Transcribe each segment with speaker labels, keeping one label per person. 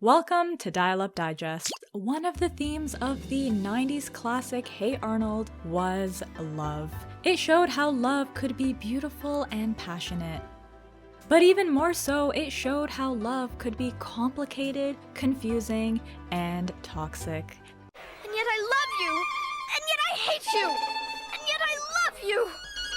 Speaker 1: Welcome to Dial Up Digest. One of the themes of the 90s classic Hey Arnold was love. It showed how love could be beautiful and passionate. But even more so, it showed how love could be complicated, confusing, and toxic.
Speaker 2: And yet I love you! And yet I hate you! And yet I love you!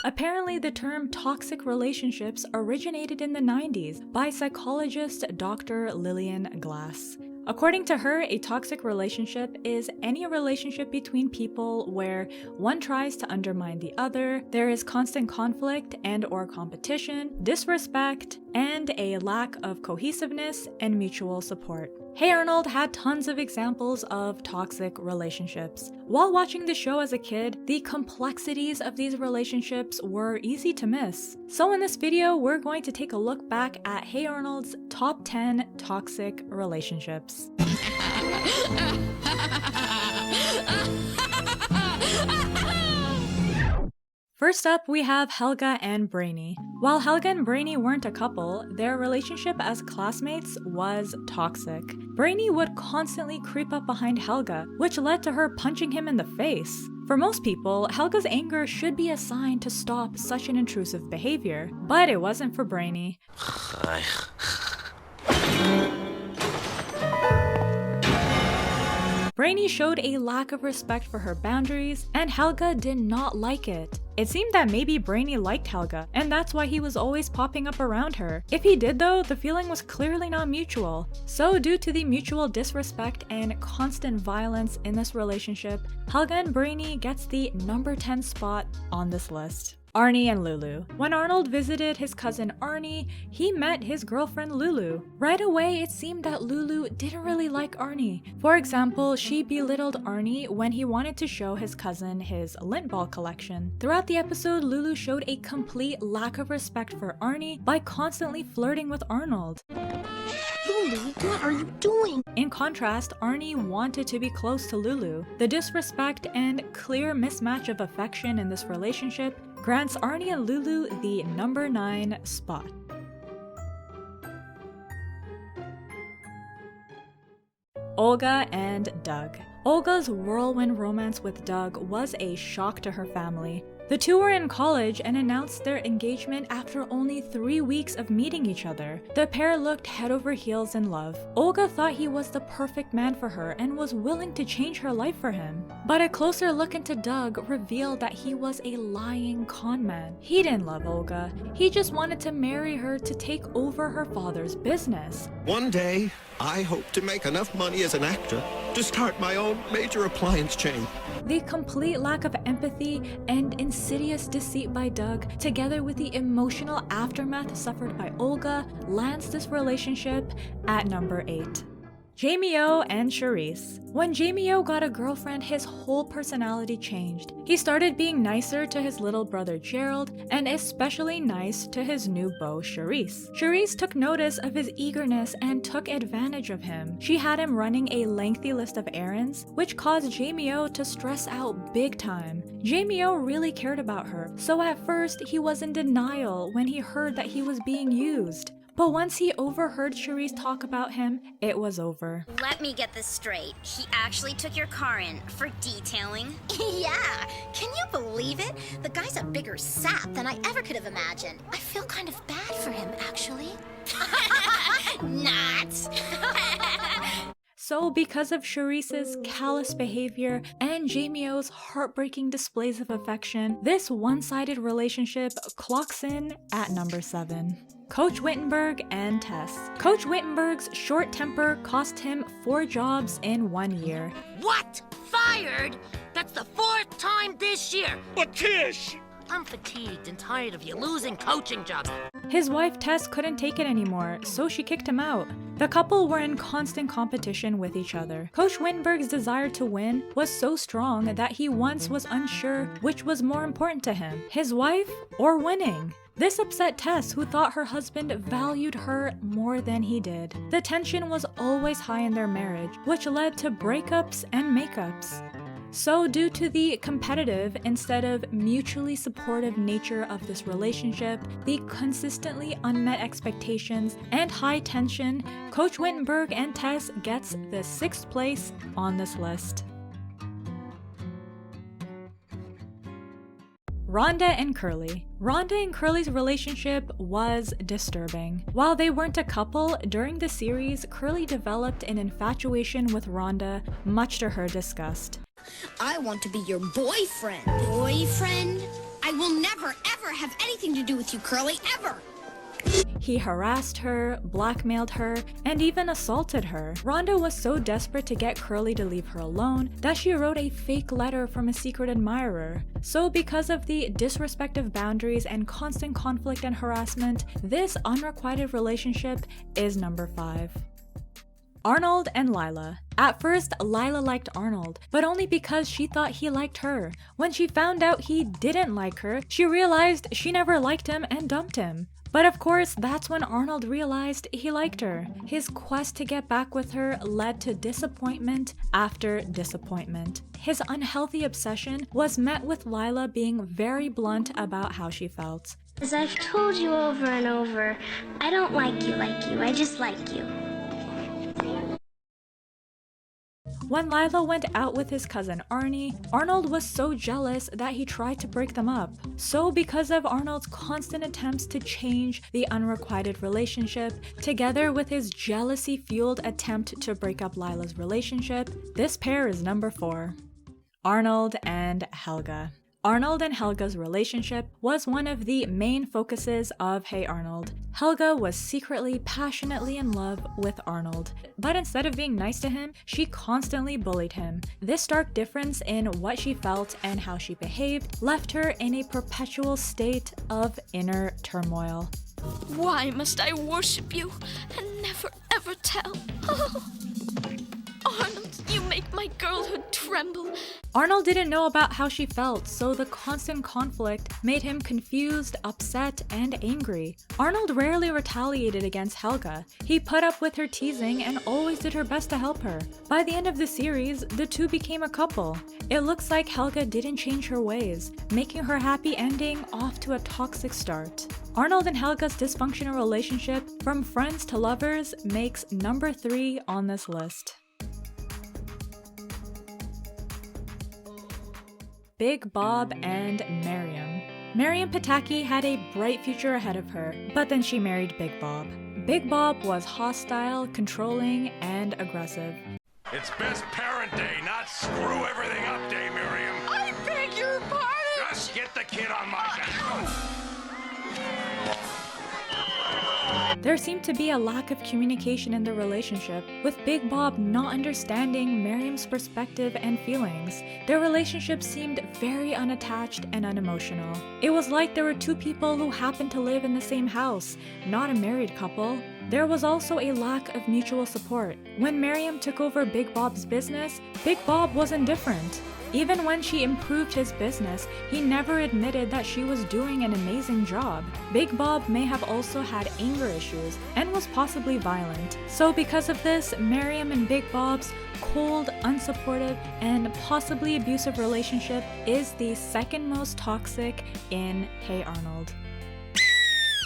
Speaker 1: Apparently, the term toxic relationships originated in the 90s by psychologist Dr. Lillian Glass. According to her, a toxic relationship is any relationship between people where one tries to undermine the other, there is constant conflict and/or competition, disrespect, and a lack of cohesiveness and mutual support. Hey Arnold had tons of examples of toxic relationships. While watching the show as a kid, the complexities of these relationships were easy to miss. So in this video, we're going to take a look back at Hey Arnold's top 10 toxic relationships. First up, we have Helga and Brainy. While Helga and Brainy weren't a couple, their relationship as classmates was toxic. Brainy would constantly creep up behind Helga, which led to her punching him in the face. For most people, Helga's anger should be a sign to stop such an intrusive behavior, but it wasn't for Brainy. Brainy showed a lack of respect for her boundaries, and Helga did not like it. It seemed that maybe Brainy liked Helga, and that's why he was always popping up around her. If he did though, the feeling was clearly not mutual. So due to the mutual disrespect and constant violence in this relationship, Helga and Brainy gets the number 10 spot on this list. Arnie and Lulu. When Arnold visited his cousin Arnie, he met his girlfriend Lulu. Right away, it seemed that Lulu didn't really like Arnie. For example, she belittled Arnie when he wanted to show his cousin his lint ball collection. Throughout the episode, Lulu showed a complete lack of respect for Arnie by constantly flirting with Arnold.
Speaker 2: Lulu, what are you doing?
Speaker 1: In contrast, Arnie wanted to be close to Lulu. The disrespect and clear mismatch of affection in this relationship grants Arnie and Lulu the number 9 spot. Olga and Doug. Olga's whirlwind romance with Doug was a shock to her family. The two were in college and announced their engagement after only 3 weeks of meeting each other. The pair looked head over heels in love. Olga thought he was the perfect man for her and was willing to change her life for him. But a closer look into Doug revealed that he was a lying con man. He didn't love Olga. He just wanted to marry her to take over her father's business.
Speaker 3: One day, I hope to make enough money as an actor to start my own major appliance chain.
Speaker 1: The complete lack of empathy and insidious deceit by Doug, together with the emotional aftermath suffered by Olga, lands this relationship at number 8. Jamio and Charisse. When Jamio got a girlfriend, his whole personality changed. He started being nicer to his little brother Gerald, and especially nice to his new beau Charisse. Charisse took notice of his eagerness and took advantage of him. She had him running a lengthy list of errands, which caused Jamio to stress out big time. Jamio really cared about her, so at first he was in denial when he heard that he was being used. But once he overheard Charisse talk about him, it was over.
Speaker 4: Let me get this straight. He actually took your car in for detailing?
Speaker 2: Yeah, can you believe it? The guy's a bigger sap than I ever could have imagined. I feel kind of bad for him, actually.
Speaker 4: Not.
Speaker 1: So because of Charisse's callous behavior and Jamio's heartbreaking displays of affection, this one-sided relationship clocks in at number 7. Coach Wittenberg and Tess. Coach Wittenberg's short temper cost him 4 jobs in 1 year.
Speaker 5: What? Fired? That's the 4th time this year.
Speaker 3: But Tish!
Speaker 5: I'm fatigued and tired of you losing coaching jobs.
Speaker 1: His wife Tess couldn't take it anymore, so she kicked him out. The couple were in constant competition with each other. Coach Wittenberg's desire to win was so strong that he once was unsure which was more important to him, his wife or winning. This upset Tess, who thought her husband valued her more than he did. The tension was always high in their marriage, which led to breakups and makeups. So due to the competitive instead of mutually supportive nature of this relationship, the consistently unmet expectations, and high tension, Coach Wittenberg and Tess gets the 6th place on this list. Rhonda and Curly. Rhonda and Curly's relationship was disturbing. While they weren't a couple, during the series, Curly developed an infatuation with Rhonda, much to her disgust.
Speaker 6: I want to be your boyfriend. Boyfriend? I will never, ever have anything to do with you, Curly, ever!
Speaker 1: He harassed her, blackmailed her, and even assaulted her. Rhonda was so desperate to get Curly to leave her alone that she wrote a fake letter from a secret admirer. So because of the disrespect of boundaries and constant conflict and harassment, this unrequited relationship is number 5. Arnold and Lila. At first, Lila liked Arnold, but only because she thought he liked her. When she found out he didn't like her, she realized she never liked him and dumped him. But of course, that's when Arnold realized he liked her. His quest to get back with her led to disappointment after disappointment. His unhealthy obsession was met with Lila being very blunt about how she felt.
Speaker 7: As I've told you over and over, I don't like you, I just like you.
Speaker 1: When Lila went out with his cousin Arnie, Arnold was so jealous that he tried to break them up. So because of Arnold's constant attempts to change the unrequited relationship, together with his jealousy-fueled attempt to break up Lila's relationship, this pair is number 4. Arnold and Helga. Arnold and Helga's relationship was one of the main focuses of Hey Arnold. Helga was secretly, passionately in love with Arnold, but instead of being nice to him, she constantly bullied him. This stark difference in what she felt and how she behaved left her in a perpetual state of inner turmoil.
Speaker 8: Why must I worship you and never ever tell? Oh, Arnold, you make my girlhood tremble.
Speaker 1: Arnold didn't know about how she felt, so the constant conflict made him confused, upset, and angry. Arnold rarely retaliated against Helga. He put up with her teasing and always did her best to help her. By the end of the series, the two became a couple. It looks like Helga didn't change her ways, making her happy ending off to a toxic start. Arnold and Helga's dysfunctional relationship, from friends to lovers, makes number 3 on this list. Big Bob and Miriam. Miriam Pataki had a bright future ahead of her, but then she married Big Bob. Big Bob was hostile, controlling, and aggressive.
Speaker 9: It's best parent day, not screw everything up day, Miriam.
Speaker 5: I beg your pardon!
Speaker 9: Just get the kid on my back.
Speaker 1: There seemed to be a lack of communication in the relationship, with Big Bob not understanding Miriam's perspective and feelings. Their relationship seemed very unattached and unemotional. It was like there were two people who happened to live in the same house, not a married couple. There was also a lack of mutual support. When Miriam took over Big Bob's business, Big Bob was indifferent. Even when she improved his business, he never admitted that she was doing an amazing job. Big Bob may have also had anger issues and was possibly violent. So because of this, Miriam and Big Bob's cold, unsupportive, and possibly abusive relationship is the second most toxic in Hey Arnold.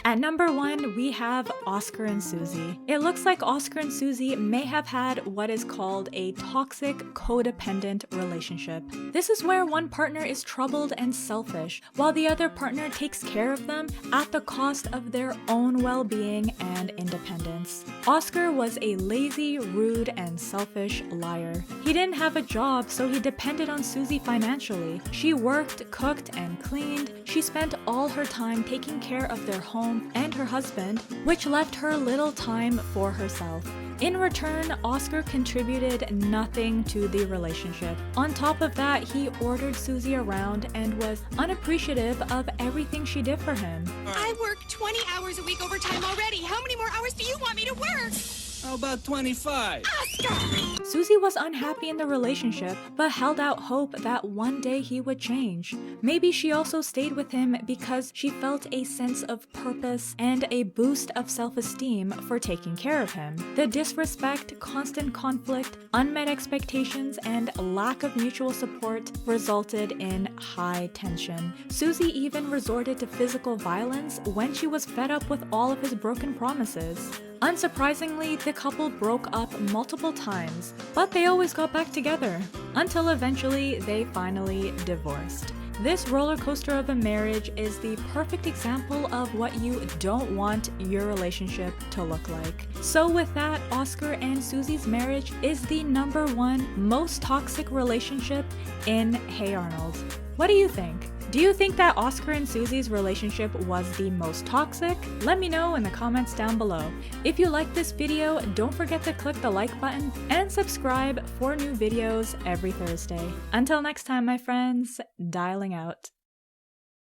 Speaker 1: At number 1, we have Oscar and Susie. It looks like Oscar and Susie may have had what is called a toxic, codependent relationship. This is where one partner is troubled and selfish, while the other partner takes care of them at the cost of their own well-being and independence. Oscar was a lazy, rude, and selfish liar. He didn't have a job, so he depended on Susie financially. She worked, cooked, and cleaned. She spent all her time taking care of their home and her husband, which left her little time for herself. In return, Oscar contributed nothing to the relationship. On top of that, he ordered Susie around and was unappreciative of everything she did for him.
Speaker 6: I work 20 hours a week overtime already. How many more hours do you want me to work?
Speaker 10: How about 25?
Speaker 1: Susie was unhappy in the relationship, but held out hope that one day he would change. Maybe she also stayed with him because she felt a sense of purpose and a boost of self-esteem for taking care of him. The disrespect, constant conflict, unmet expectations, and lack of mutual support resulted in high tension. Susie even resorted to physical violence when she was fed up with all of his broken promises. Unsurprisingly, the couple broke up multiple times, but they always got back together, until eventually they finally divorced. This roller coaster of a marriage is the perfect example of what you don't want your relationship to look like. So with that, Oscar and Susie's marriage is the #1 most toxic relationship in Hey Arnold. What do you think? Do you think that Oscar and Susie's relationship was the most toxic? Let me know in the comments down below. If you like this video, don't forget to click the like button and subscribe for new videos every Thursday. Until next time, my friends, dialing out.